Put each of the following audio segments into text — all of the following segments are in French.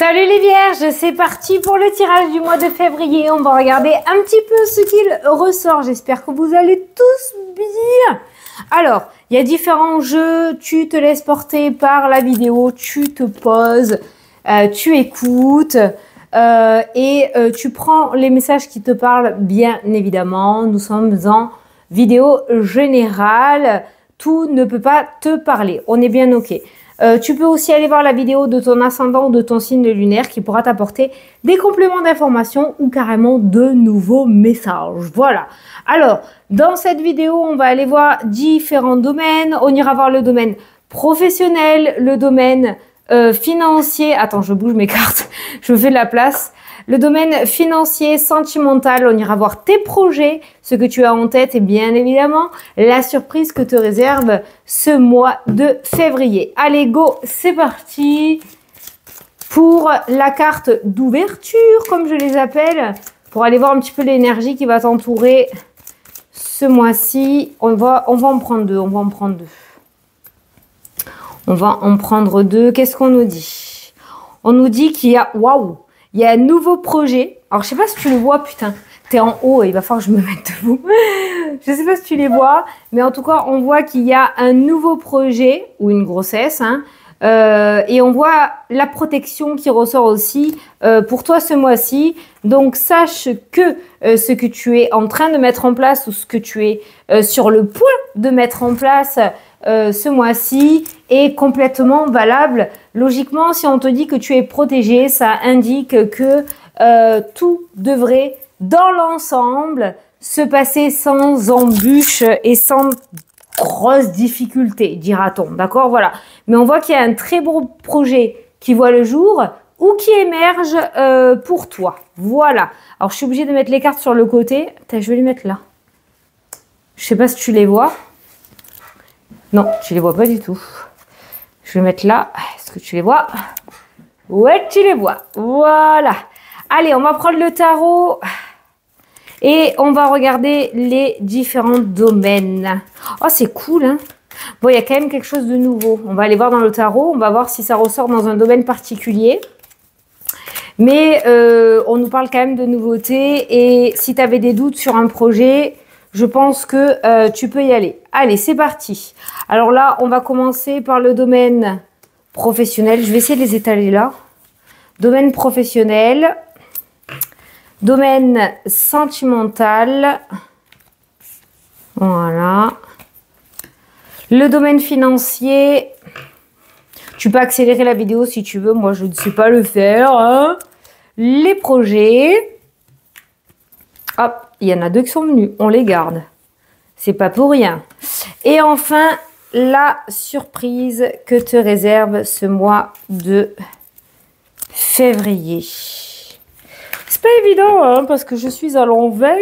Salut les vierges, c'est parti pour le tirage du mois de février. On va regarder un petit peu ce qu'il ressort. J'espère que vous allez tous bien. Alors, il y a différents jeux. Tu te laisses porter par la vidéo, tu te poses, tu écoutes et tu prends les messages qui te parlent, bien évidemment. Nous sommes en vidéo générale. Tout ne peut pas te parler. On est bien OK. Tu peux aussi aller voir la vidéo de ton ascendant ou de ton signe lunaire qui pourra t'apporter des compléments d'information ou carrément de nouveaux messages. Voilà. Alors, dans cette vidéo, on va aller voir différents domaines. On ira voir le domaine professionnel, le domaine financier. Attends, je bouge mes cartes. Je fais de la place. Le domaine financier, sentimental, on ira voir tes projets, ce que tu as en tête et bien évidemment la surprise que te réserve ce mois de février. Allez, go, c'est parti pour la carte d'ouverture, comme je les appelle, pour aller voir un petit peu l'énergie qui va t'entourer ce mois-ci. On va en prendre deux, On va en prendre deux. Qu'est-ce qu'on nous dit? On nous dit qu'il y a... Waouh! Il y a un nouveau projet. Alors, je sais pas si tu le vois, putain. T'es en haut et il va falloir que je me mette debout. Je sais pas si tu les vois. Mais en tout cas, on voit qu'il y a un nouveau projet ou une grossesse. Hein, et on voit la protection qui ressort aussi pour toi ce mois-ci. Donc, sache que ce que tu es en train de mettre en place ou ce que tu es sur le point de mettre en place ce mois-ci est complètement valable. Logiquement, si on te dit que tu es protégé, ça indique que tout devrait, dans l'ensemble, se passer sans embûches et sans grosses difficultés, dira-t-on. D'accord? Voilà. Mais on voit qu'il y a un très beau projet qui voit le jour ou qui émerge pour toi. Voilà. Alors, je suis obligée de mettre les cartes sur le côté. Attends, je vais les mettre là. Je sais pas si tu les vois. Non, tu les vois pas du tout. Je vais mettre là. Est-ce que tu les vois? Ouais, tu les vois. Voilà. Allez, on va prendre le tarot et on va regarder les différents domaines. Oh, c'est cool, hein? Bon, il y a quand même quelque chose de nouveau. On va aller voir dans le tarot. On va voir si ça ressort dans un domaine particulier. Mais on nous parle quand même de nouveautés. Et si tu avais des doutes sur un projet... Je pense que tu peux y aller. Allez, c'est parti. Alors là, on va commencer par le domaine professionnel. Je vais essayer de les étaler là. Domaine professionnel. Domaine sentimental. Voilà. Le domaine financier. Tu peux accélérer la vidéo si tu veux. Moi, je ne sais pas le faire. Hein. Les projets. Hop. Il y en a deux qui sont venus, on les garde. C'est pas pour rien. Et enfin, la surprise que te réserve ce mois de février. C'est pas évident, hein, parce que je suis à l'envers.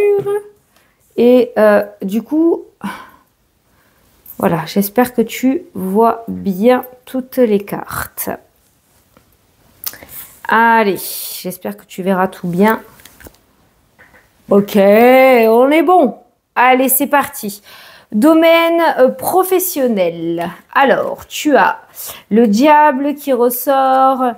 Et du coup, voilà, j'espère que tu vois bien toutes les cartes. Allez, j'espère que tu verras tout bien. Ok, on est bon. Allez, c'est parti. Domaine professionnel. Alors, tu as le diable qui ressort.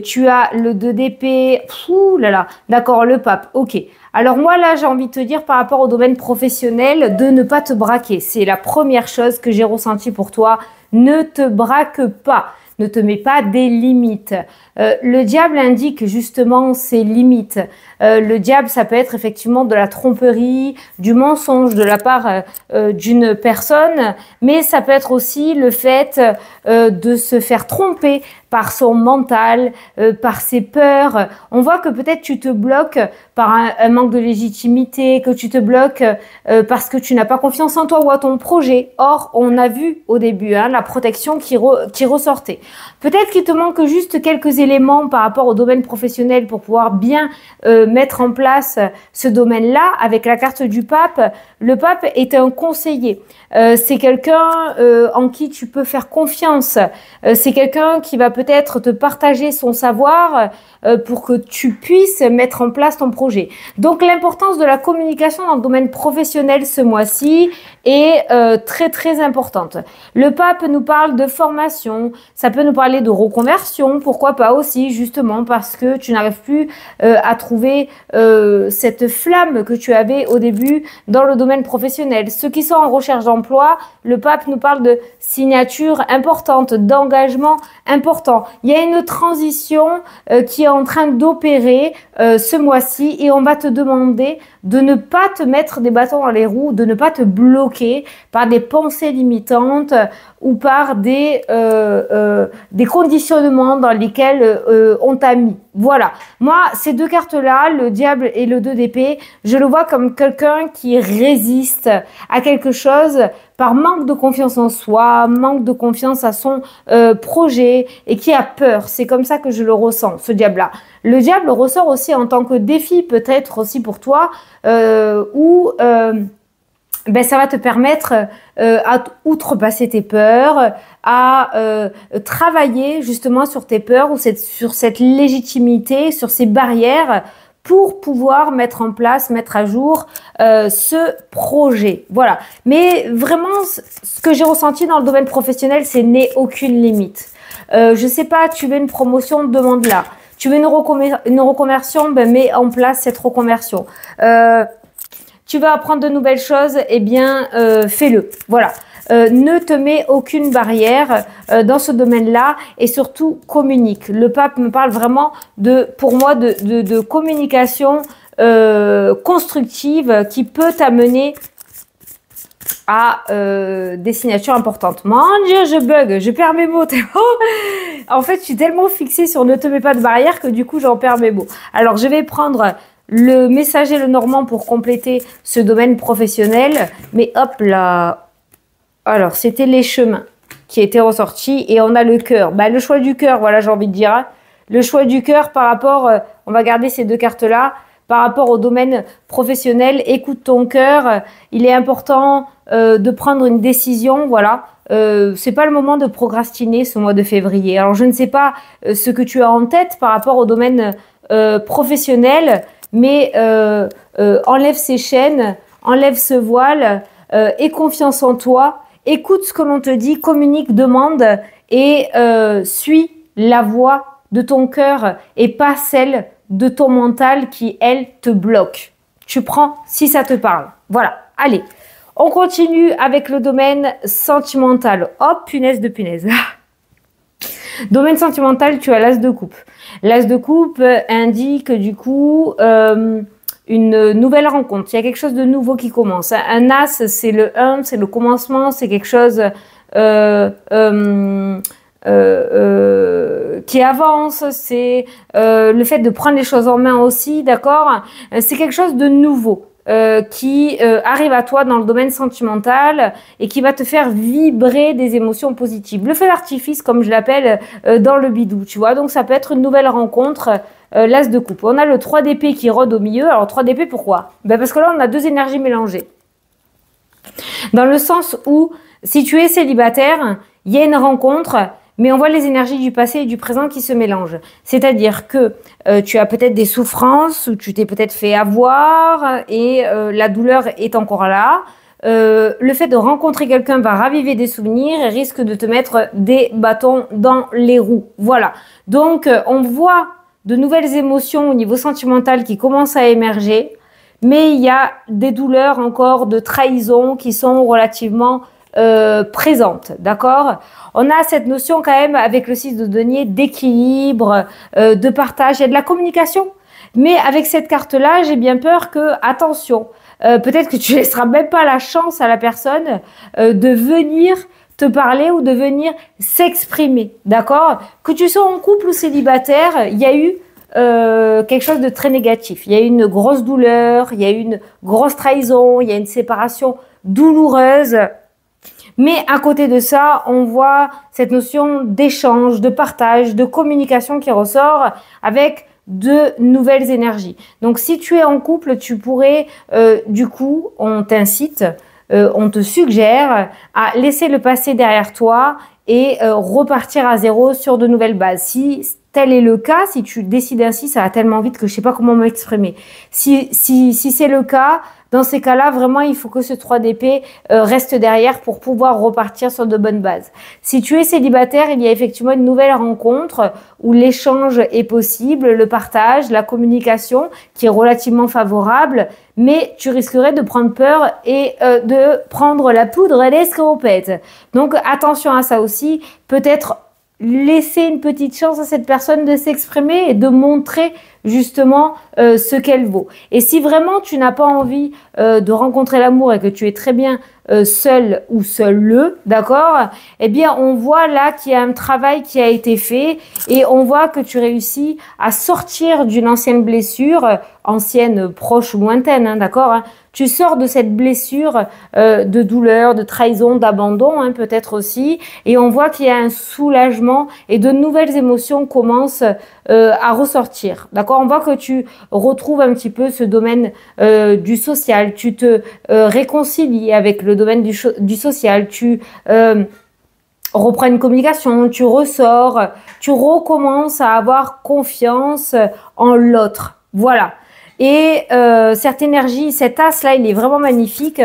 Tu as le 2 d'épée. Ouh là là. D'accord, le pape. Ok. Alors moi, là, j'ai envie de te dire par rapport au domaine professionnel de ne pas te braquer. C'est la première chose que j'ai ressentie pour toi. Ne te braque pas. Ne te mets pas des limites. Le diable indique justement ses limites. Le diable, ça peut être effectivement de la tromperie, du mensonge de la part d'une personne, mais ça peut être aussi le fait de se faire tromper par son mental, par ses peurs. On voit que peut-être tu te bloques par un manque de légitimité, que tu te bloques parce que tu n'as pas confiance en toi ou à ton projet. Or, on a vu au début hein, la protection qui ressortait. Peut-être qu'il te manque juste quelques éléments par rapport au domaine professionnel pour pouvoir bien mettre en place ce domaine-là. Avec la carte du pape, le pape est un conseiller. C'est quelqu'un en qui tu peux faire confiance. C'est quelqu'un qui va peut-être te partager son savoir pour que tu puisses mettre en place ton projet. Donc l'importance de la communication dans le domaine professionnel ce mois-ci est très très importante. Le pape nous parle de formation, ça peut nous parler de reconversion, pourquoi pas aussi, justement parce que tu n'arrives plus à trouver cette flamme que tu avais au début dans le domaine professionnel. Ceux qui sont en recherche d'emploi, le pape nous parle de signature importante, d'engagement important. Il y a une transition qui est en train d'opérer ce mois-ci et on va te demander de ne pas te mettre des bâtons dans les roues, de ne pas te bloquer par des pensées limitantes ou par des conditionnements dans lesquels on t'a mis. Voilà. Moi, ces deux cartes-là, le diable et le 2 d'épée, je le vois comme quelqu'un qui résiste à quelque chose par manque de confiance en soi, manque de confiance à son projet et qui a peur. C'est comme ça que je le ressens, ce diable-là. Le diable ressort aussi en tant que défi, peut-être aussi pour toi, où ben, ça va te permettre à outrepasser tes peurs, à travailler justement sur tes peurs ou sur cette légitimité, sur ces barrières pour pouvoir mettre en place, mettre à jour ce projet. Voilà. Mais vraiment, ce que j'ai ressenti dans le domaine professionnel, c'est n'aie aucune limite. Je sais pas, tu veux une promotion, demande-la. Tu veux une reconversion, ben mets en place cette reconversion. Tu vas apprendre de nouvelles choses, eh bien, fais-le. Voilà. Ne te mets aucune barrière dans ce domaine-là et surtout communique. Le pape me parle vraiment pour moi, de communication constructive qui peut t'amener à des signatures importantes. Mon Dieu, je bug, je perds mes mots. En fait, je suis tellement fixée sur ne te mets pas de barrière que du coup, j'en perds mes mots. Alors, je vais prendre le messager le normand pour compléter ce domaine professionnel. Mais hop là. Alors, c'était les chemins qui étaient ressortis et on a le cœur. Bah, le choix du cœur, voilà, j'ai envie de dire. Hein. Le choix du cœur par rapport, on va garder ces deux cartes-là, par rapport au domaine professionnel. Écoute ton cœur. Il est important de prendre une décision, voilà. C'est pas le moment de procrastiner ce mois de février. Alors, je ne sais pas ce que tu as en tête par rapport au domaine professionnel, mais enlève ces chaînes, enlève ce voile, aie confiance en toi, écoute ce que l'on te dit, communique, demande et suis la voix de ton cœur et pas celle de ton mental qui, elle, te bloque. Tu prends si ça te parle. Voilà, allez. On continue avec le domaine sentimental. Oh, punaise de punaise. Domaine sentimental, tu as l'as de coupe. L'as de coupe indique du coup une nouvelle rencontre. Il y a quelque chose de nouveau qui commence. Un as, c'est le 1, c'est le commencement, c'est quelque chose qui avance, c'est le fait de prendre les choses en main aussi, d'accord? C'est quelque chose de nouveau. Qui arrive à toi dans le domaine sentimental et qui va te faire vibrer des émotions positives. Le feu d'artifice, comme je l'appelle, dans le bidou, tu vois. Donc, ça peut être une nouvelle rencontre, l'as de coupe. On a le 3 d'épée qui rôde au milieu. Alors, 3 d'épée, pourquoi? Ben, parce que là, on a deux énergies mélangées. Dans le sens où, si tu es célibataire, il y a une rencontre, mais on voit les énergies du passé et du présent qui se mélangent. C'est-à-dire que tu as peut-être des souffrances, ou tu t'es peut-être fait avoir et la douleur est encore là. Le fait de rencontrer quelqu'un va raviver des souvenirs et risque de te mettre des bâtons dans les roues. Voilà. Donc, on voit de nouvelles émotions au niveau sentimental qui commencent à émerger, mais il y a des douleurs encore de trahison qui sont relativement présente, d'accord? On a cette notion quand même avec le 6 de denier d'équilibre, de partage, il y a de la communication. Mais avec cette carte-là, j'ai bien peur que, attention, peut-être que tu laisseras même pas la chance à la personne de venir te parler ou de venir s'exprimer, d'accord? Que tu sois en couple ou célibataire, il y a eu quelque chose de très négatif. Il y a eu une grosse douleur, il y a eu une grosse trahison, il y a une séparation douloureuse. Mais à côté de ça, on voit cette notion d'échange, de partage, de communication qui ressort avec de nouvelles énergies. Donc, si tu es en couple, tu pourrais, du coup, on t'incite, on te suggère à laisser le passé derrière toi et repartir à zéro sur de nouvelles bases. Si tel est le cas, si tu décides ainsi, ça va tellement vite que je sais pas comment m'exprimer. Si c'est le cas, dans ces cas-là, vraiment, il faut que ce 3 d'épée reste derrière pour pouvoir repartir sur de bonnes bases. Si tu es célibataire, il y a effectivement une nouvelle rencontre où l'échange est possible, le partage, la communication qui est relativement favorable, mais tu risquerais de prendre peur et de prendre la poudre à l'escampette. Donc, attention à ça aussi. Peut-être laisser une petite chance à cette personne de s'exprimer et de montrer justement ce qu'elle vaut. Et si vraiment tu n'as pas envie de rencontrer l'amour et que tu es très bien seul ou seul, d'accord, eh bien on voit là qu'il y a un travail qui a été fait et on voit que tu réussis à sortir d'une ancienne blessure, ancienne, proche ou lointaine, hein, d'accord, hein. Tu sors de cette blessure de douleur, de trahison, d'abandon, hein, peut-être aussi, et on voit qu'il y a un soulagement et de nouvelles émotions commencent à ressortir. D'accord? On voit que tu retrouves un petit peu ce domaine du social, tu te réconcilies avec le domaine du social, tu reprends une communication, tu ressors, tu recommences à avoir confiance en l'autre. Voilà. Et cette énergie, cet as-là, il est vraiment magnifique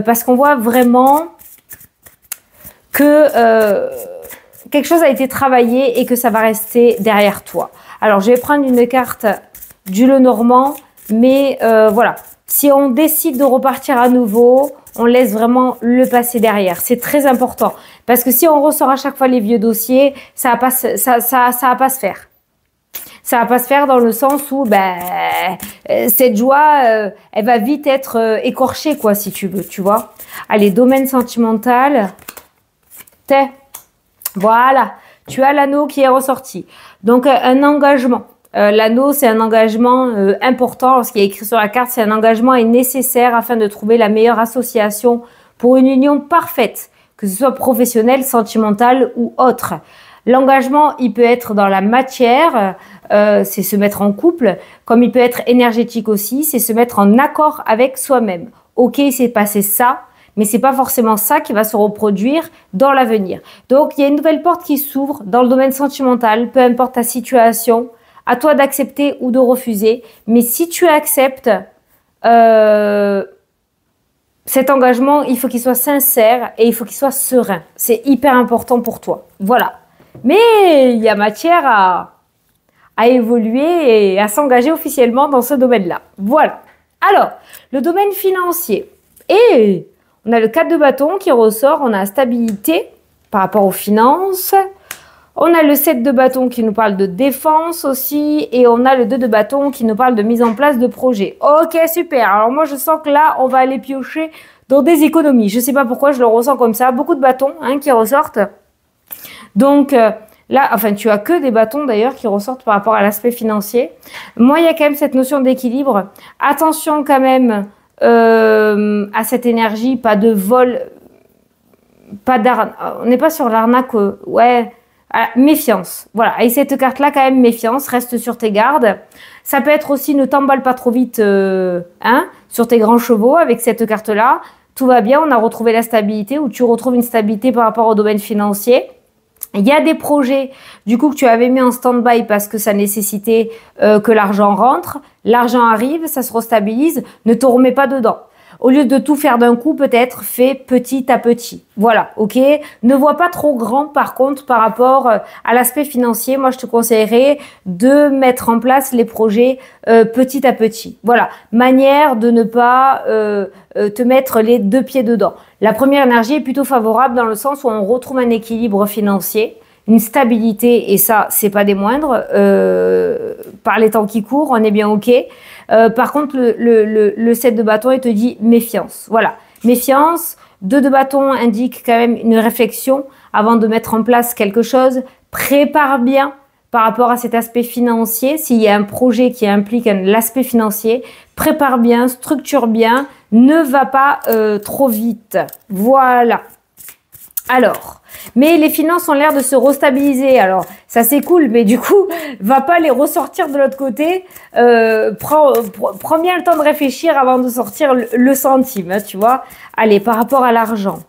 parce qu'on voit vraiment que quelque chose a été travaillé et que ça va rester derrière toi. Alors, je vais prendre une carte du Lenormand, mais voilà. Si on décide de repartir à nouveau, on laisse vraiment le passé derrière. C'est très important parce que si on ressort à chaque fois les vieux dossiers, ça va pas se faire. Ça va pas se faire dans le sens où cette joie, elle va vite être écorchée, quoi, si tu veux, tu vois. Allez, domaine sentimental. Voilà, tu as l'anneau qui est ressorti. Donc, un engagement. L'anneau, c'est un engagement important. Ce qui est écrit sur la carte, c'est un engagement est nécessaire afin de trouver la meilleure association pour une union parfaite, que ce soit professionnelle, sentimentale ou autre. L'engagement, il peut être dans la matière, c'est se mettre en couple, comme il peut être énergétique aussi, c'est se mettre en accord avec soi-même. Ok, c'est passé ça, mais c'est pas forcément ça qui va se reproduire dans l'avenir. Donc, il y a une nouvelle porte qui s'ouvre dans le domaine sentimental, peu importe ta situation, à toi d'accepter ou de refuser. Mais si tu acceptes cet engagement, il faut qu'il soit sincère et il faut qu'il soit serein. C'est hyper important pour toi. Voilà. Mais il y a matière à évoluer et à s'engager officiellement dans ce domaine-là. Voilà. Alors, le domaine financier. Et on a le 4 de bâton qui ressort. On a stabilité par rapport aux finances. On a le 7 de bâton qui nous parle de défense aussi. Et on a le 2 de bâton qui nous parle de mise en place de projets. Ok, super. Alors moi, je sens que là, on va aller piocher dans des économies. Je ne sais pas pourquoi je le ressens comme ça. Beaucoup de bâtons qui ressortent. Donc là, enfin, tu as que des bâtons d'ailleurs qui ressortent par rapport à l'aspect financier. Moi, il y a quand même cette notion d'équilibre. Attention quand même à cette énergie, pas de vol, pas d'arnaque. On n'est pas sur l'arnaque, ouais. Méfiance. Voilà. Et cette carte-là, quand même, méfiance. Reste sur tes gardes. Ça peut être aussi ne t'emballe pas trop vite sur tes grands chevaux avec cette carte-là. Tout va bien. On a retrouvé la stabilité ou tu retrouves une stabilité par rapport au domaine financier. Il y a des projets, du coup, que tu avais mis en stand-by parce que ça nécessitait que l'argent rentre. L'argent arrive, ça se restabilise. Ne te remets pas dedans. Au lieu de tout faire d'un coup, peut-être fais petit à petit. Voilà, ok. Ne vois pas trop grand, par contre, par rapport à l'aspect financier. Moi, je te conseillerais de mettre en place les projets petit à petit. Voilà, manière de ne pas te mettre les deux pieds dedans. La première énergie est plutôt favorable dans le sens où on retrouve un équilibre financier, une stabilité, et ça, c'est pas des moindres. Par les temps qui courent, on est bien ok. Par contre, le 7 de bâton, il te dit méfiance. Voilà, méfiance. 2 de bâton indique quand même une réflexion avant de mettre en place quelque chose. Prépare bien par rapport à cet aspect financier. S'il y a un projet qui implique l'aspect financier, prépare bien, structure bien, ne va pas trop vite. Voilà. Alors, mais les finances ont l'air de se restabiliser. Alors, ça c'est cool, mais du coup, va pas les ressortir de l'autre côté. Prends bien le temps de réfléchir avant de sortir le centime, hein, tu vois. Allez, par rapport à l'argent.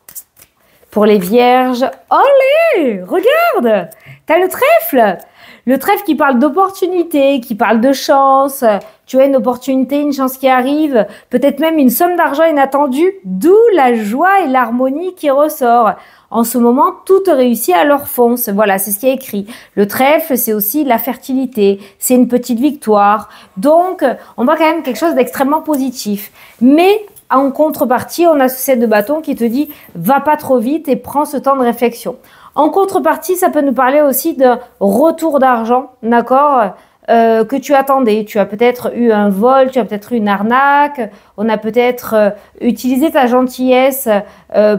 Pour les vierges, allez, regarde, t'as le trèfle. Le trèfle qui parle d'opportunité, qui parle de chance. Tu as une opportunité, une chance qui arrive, peut-être même une somme d'argent inattendue, d'où la joie et l'harmonie qui ressort. En ce moment, tout réussit à leur fonce. Voilà, c'est ce qui est écrit. Le trèfle, c'est aussi la fertilité, c'est une petite victoire. Donc, on voit quand même quelque chose d'extrêmement positif. Mais en contrepartie, on a ce 7 de bâton qui te dit « va pas trop vite et prends ce temps de réflexion ». En contrepartie, ça peut nous parler aussi d'un retour d'argent, d'accord, que tu attendais. Tu as peut-être eu un vol, tu as peut-être eu une arnaque, on a peut-être utilisé ta gentillesse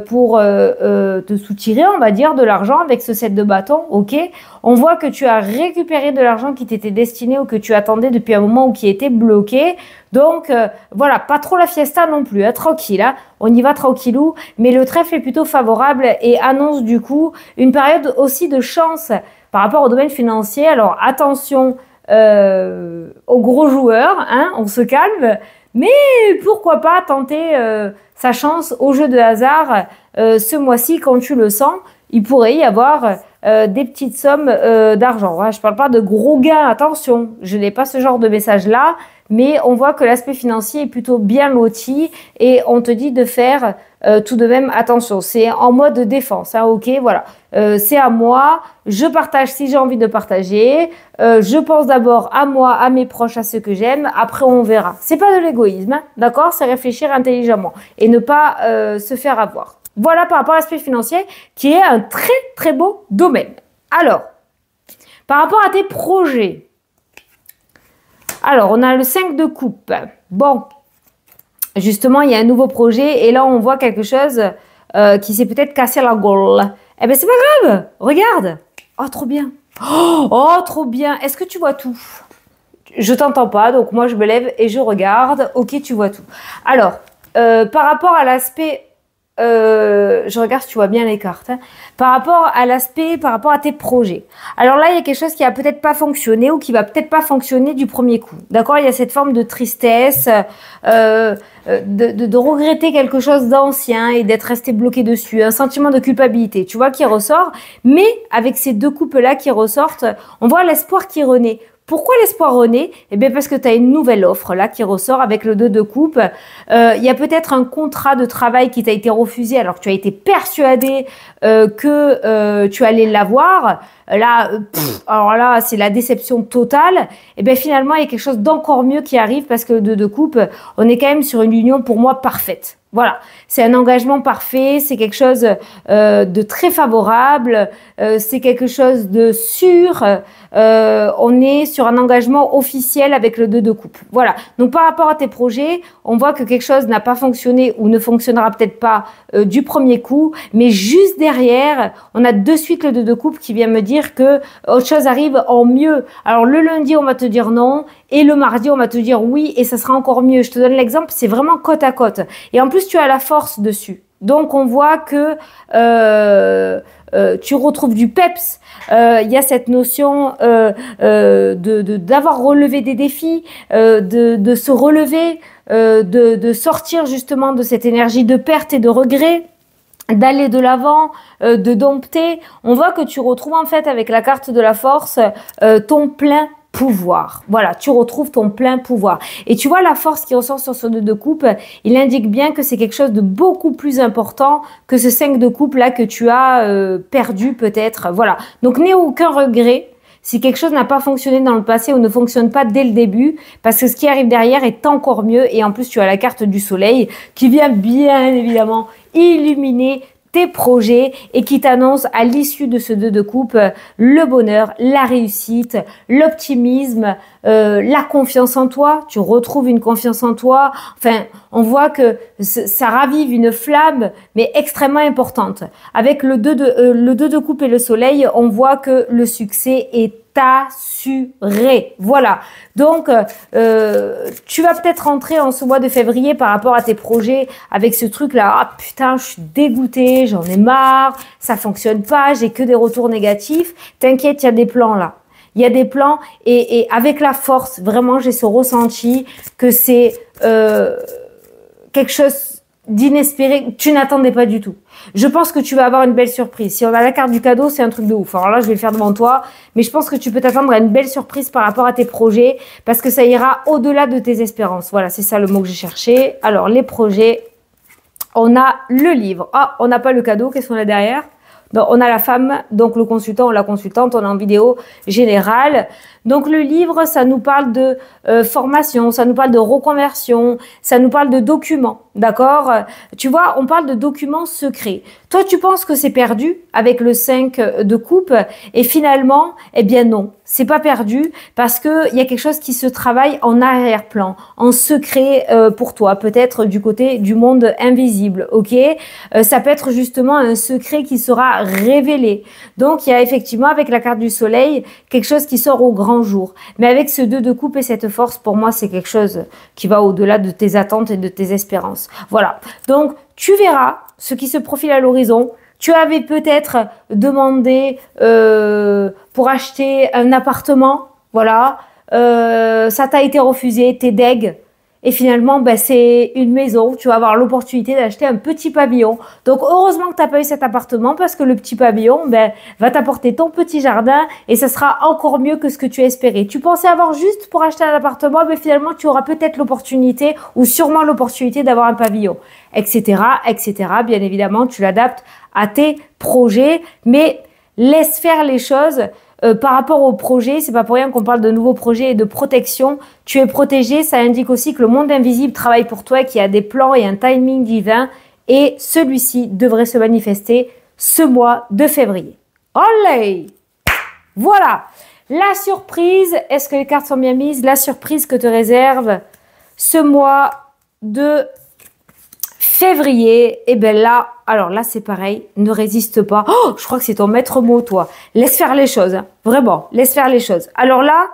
pour te soutirer, on va dire, de l'argent avec ce 7 de bâton, ok. On voit que tu as récupéré de l'argent qui t'était destiné ou que tu attendais depuis un moment ou qui était bloqué. Donc, voilà, pas trop la fiesta non plus, hein, tranquille, hein, on y va tranquillou, mais le trèfle est plutôt favorable et annonce du coup une période aussi de chance par rapport au domaine financier. Alors, attention aux gros joueurs, hein, on se calme, mais pourquoi pas tenter sa chance au jeu de hasard ce mois-ci quand tu le sens. Il pourrait y avoir des petites sommes d'argent. Ouais, je ne parle pas de gros gains, attention, je n'ai pas ce genre de message-là, mais on voit que l'aspect financier est plutôt bien loti et on te dit de faire tout de même attention. C'est en mode défense, hein, ok, voilà. C'est à moi, je partage si j'ai envie de partager, je pense d'abord à moi, à mes proches, à ceux que j'aime, après on verra. C'est pas de l'égoïsme, hein, d'accord, c'est réfléchir intelligemment et ne pas se faire avoir. Voilà par rapport à l'aspect financier qui est un très très beau domaine. Alors, par rapport à tes projets, alors on a le 5 de coupe. Bon, justement il y a un nouveau projet et là on voit quelque chose qui s'est peut-être cassé la gueule. Eh bien c'est pas grave, regarde. Oh trop bien. Oh trop bien. Est-ce que tu vois tout? Je t'entends pas, donc moi je me lève et je regarde. Ok, tu vois tout. Alors, par rapport à l'aspect... je regarde si tu vois bien les cartes. Hein. Par rapport à l'aspect, par rapport à tes projets. Alors là, il y a quelque chose qui a peut-être pas fonctionné ou qui va peut-être pas fonctionner du premier coup. D'accord? Il y a cette forme de tristesse, de regretter quelque chose d'ancien et d'être resté bloqué dessus. Un sentiment de culpabilité, tu vois, qui ressort. Mais avec ces deux coupes-là qui ressortent, on voit l'espoir qui renaît. Pourquoi l'espoir renaît? Eh bien parce que tu as une nouvelle offre là qui ressort avec le 2 de coupe. Il y a peut-être un contrat de travail qui t'a été refusé alors que tu as été persuadé que tu allais l'avoir. Là, alors là, c'est la déception totale. Et bien finalement, il y a quelque chose d'encore mieux qui arrive parce que le 2 de coupe, on est quand même sur une union pour moi parfaite. Voilà, c'est un engagement parfait, c'est quelque chose de très favorable, c'est quelque chose de sûr. On est sur un engagement officiel avec le 2 de coupe. Voilà, donc par rapport à tes projets, on voit que quelque chose n'a pas fonctionné ou ne fonctionnera peut-être pas du premier coup, mais juste derrière, on a de suite le 2 de coupe qui vient me dire que autre chose arrive en mieux. Alors le lundi, on va te dire non. Et le mardi, on va te dire oui et ça sera encore mieux. Je te donne l'exemple, c'est vraiment côte à côte. Et en plus, tu as la force dessus. Donc, on voit que tu retrouves du peps. Il y a cette notion d'avoir relevé des défis, de se relever, de sortir justement de cette énergie de perte et de regret, d'aller de l'avant, de dompter. On voit que tu retrouves en fait avec la carte de la force ton plein pouvoir. Voilà, tu retrouves ton plein pouvoir. Et tu vois la force qui ressort sur ce 2 de coupe, il indique bien que c'est quelque chose de beaucoup plus important que ce 5 de coupe là que tu as perdu peut-être. Voilà, donc n'aie aucun regret si quelque chose n'a pas fonctionné dans le passé ou ne fonctionne pas dès le début, parce que ce qui arrive derrière est encore mieux. Et en plus, tu as la carte du soleil qui vient bien évidemment illuminer tes projets et qui t'annonce à l'issue de ce 2 de coupe le bonheur, la réussite, l'optimisme, la confiance en toi. Tu retrouves une confiance en toi. Enfin, on voit que ça ravive une flamme, mais extrêmement importante. Avec le 2 de coupe et le soleil, on voit que le succès est assuré. Voilà. Donc, tu vas peut-être rentrer en ce mois de février par rapport à tes projets avec ce truc-là. Ah putain, je suis dégoûtée, j'en ai marre, ça fonctionne pas, j'ai que des retours négatifs. T'inquiète, il y a des plans là. Il y a des plans et avec la force, vraiment, j'ai ce ressenti que c'est quelque chose d'inespéré, tu n'attendais pas du tout. Je pense que tu vas avoir une belle surprise. Si on a la carte du cadeau, c'est un truc de ouf. Alors là, je vais le faire devant toi, mais je pense que tu peux t'attendre à une belle surprise par rapport à tes projets, parce que ça ira au-delà de tes espérances. Voilà, c'est ça le mot que j'ai cherché. Alors, les projets, on a le livre. Ah, on n'a pas le cadeau, qu'est-ce qu'on a derrière? Donc, on a la femme, donc le consultant ou la consultante, on est en vidéo générale. Donc le livre, ça nous parle de formation, ça nous parle de reconversion, ça nous parle de documents, d'accord? Tu vois, on parle de documents secrets. Toi, tu penses que c'est perdu avec le 5 de coupe et finalement, eh bien non, c'est pas perdu parce que il y a quelque chose qui se travaille en arrière-plan, en secret pour toi, peut-être du côté du monde invisible, ok? Ça peut être justement un secret qui sera révélé. Donc il y a effectivement avec la carte du soleil quelque chose qui sort au grand jour. Mais avec ce 2 de coupe et cette force, pour moi, c'est quelque chose qui va au-delà de tes attentes et de tes espérances. Voilà. Donc, tu verras ce qui se profile à l'horizon. Tu avais peut-être demandé pour acheter un appartement. Voilà. Ça t'a été refusé, t'es deg. Et finalement, ben, c'est une maison. Tu vas avoir l'opportunité d'acheter un petit pavillon. Donc, heureusement que tu n'as pas eu cet appartement parce que le petit pavillon ben, va t'apporter ton petit jardin et ça sera encore mieux que ce que tu espérais. Tu pensais avoir juste pour acheter un appartement, mais finalement, tu auras peut-être l'opportunité ou sûrement l'opportunité d'avoir un pavillon, etc., etc. Bien évidemment, tu l'adaptes à tes projets, mais laisse faire les choses. Par rapport au projet, c'est pas pour rien qu'on parle de nouveaux projets et de protection. Tu es protégé, ça indique aussi que le monde invisible travaille pour toi, qu'il y a des plans et un timing divin. Et celui-ci devrait se manifester ce mois de février. Olé! Voilà! La surprise, est-ce que les cartes sont bien mises? La surprise que te réserve ce mois de février, et bien là, alors là c'est pareil, ne résiste pas. Oh, je crois que c'est ton maître mot, toi. Laisse faire les choses, hein. Vraiment, laisse faire les choses. Alors là,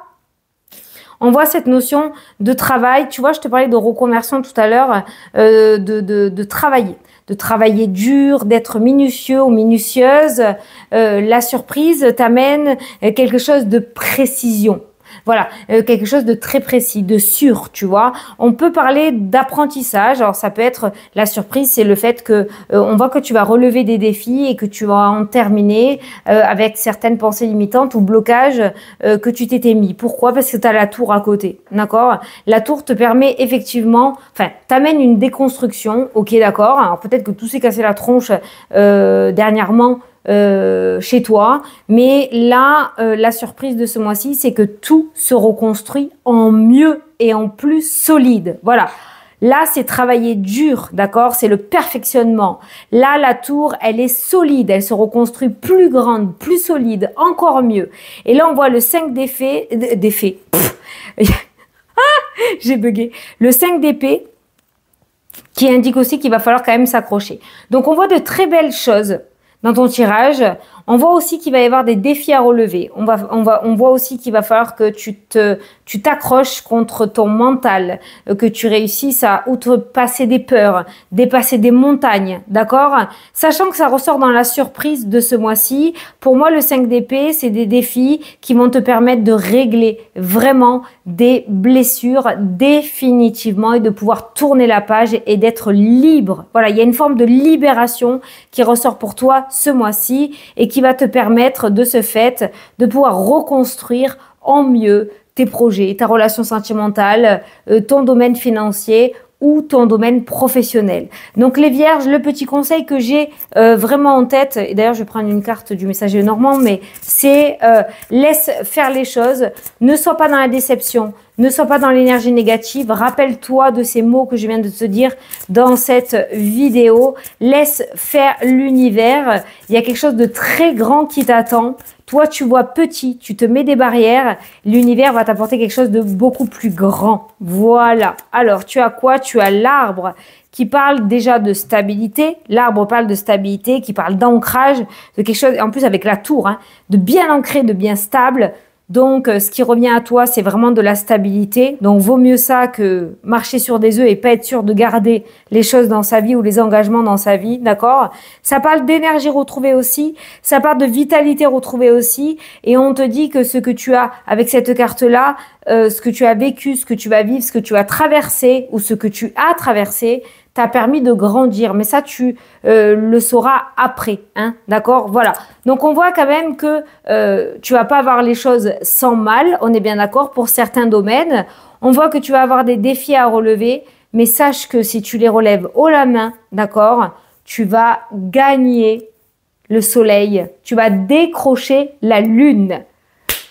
on voit cette notion de travail. Tu vois, je te parlais de reconversion tout à l'heure, de travailler. De travailler dur, d'être minutieux ou minutieuse. La surprise t'amène quelque chose de précision. Voilà, quelque chose de très précis, de sûr, tu vois. On peut parler d'apprentissage. Alors ça peut être la surprise, c'est le fait que on voit que tu vas relever des défis et que tu vas en terminer avec certaines pensées limitantes ou blocages que tu t'étais mis. Pourquoi? Parce que tu as la tour à côté, d'accord? La tour te permet effectivement, enfin, t'amène une déconstruction, ok, d'accord. Alors peut-être que tout s'est cassé la tronche dernièrement. Chez toi, mais là la surprise de ce mois-ci, c'est que tout se reconstruit en mieux et en plus solide. Voilà, là c'est travailler dur, d'accord, c'est le perfectionnement. Là la tour, elle est solide, elle se reconstruit plus grande, plus solide, encore mieux. Et là on voit le 5 d'épée, j'ai bugué, le 5 d'épée qui indique aussi qu'il va falloir quand même s'accrocher. Donc on voit de très belles choses dans ton tirage. On voit aussi qu'il va y avoir des défis à relever. On voit aussi qu'il va falloir que tu t'accroches contre ton mental, que tu réussisses à outrepasser des peurs, dépasser des montagnes, d'accord? Sachant que ça ressort dans la surprise de ce mois-ci, pour moi, le 5 d'épée, c'est des défis qui vont te permettre de régler vraiment des blessures définitivement et de pouvoir tourner la page et d'être libre. Voilà, il y a une forme de libération qui ressort pour toi ce mois-ci et qui va te permettre de ce fait de pouvoir reconstruire en mieux tes projets, ta relation sentimentale, ton domaine financier ou ton domaine professionnel. Donc les vierges, le petit conseil que j'ai vraiment en tête, et d'ailleurs je vais prendre une carte du messager normand, mais c'est laisse faire les choses, ne sois pas dans la déception, ne sois pas dans l'énergie négative, rappelle-toi de ces mots que je viens de te dire dans cette vidéo, laisse faire l'univers, il y a quelque chose de très grand qui t'attend. Toi, tu vois petit, tu te mets des barrières, l'univers va t'apporter quelque chose de beaucoup plus grand. Voilà. Alors, tu as quoi? Tu as l'arbre qui parle déjà de stabilité. L'arbre parle de stabilité, qui parle d'ancrage, de quelque chose, en plus avec la tour, hein, de bien ancré, de bien stable. Donc, ce qui revient à toi, c'est vraiment de la stabilité. Donc, vaut mieux ça que marcher sur des œufs et pas être sûr de garder les choses dans sa vie ou les engagements dans sa vie, d'accord? Ça parle d'énergie retrouvée aussi. Ça parle de vitalité retrouvée aussi. Et on te dit que ce que tu as avec cette carte-là, ce que tu as vécu, ce que tu vas vivre, ce que tu as traversé ou ce que tu as traversé, t'a permis de grandir. Mais ça, tu le sauras après, hein, d'accord? Voilà. Donc, on voit quand même que tu vas pas avoir les choses sans mal, on est bien d'accord, pour certains domaines. On voit que tu vas avoir des défis à relever, mais sache que si tu les relèves haut la main, d'accord, tu vas gagner le soleil, tu vas décrocher la lune.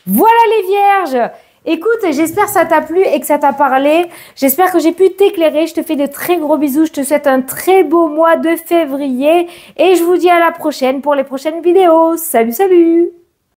Voilà les vierges! Écoute, j'espère que ça t'a plu et que ça t'a parlé. J'espère que j'ai pu t'éclairer. Je te fais de très gros bisous. Je te souhaite un très beau mois de février. Et je vous dis à la prochaine pour les prochaines vidéos. Salut, salut!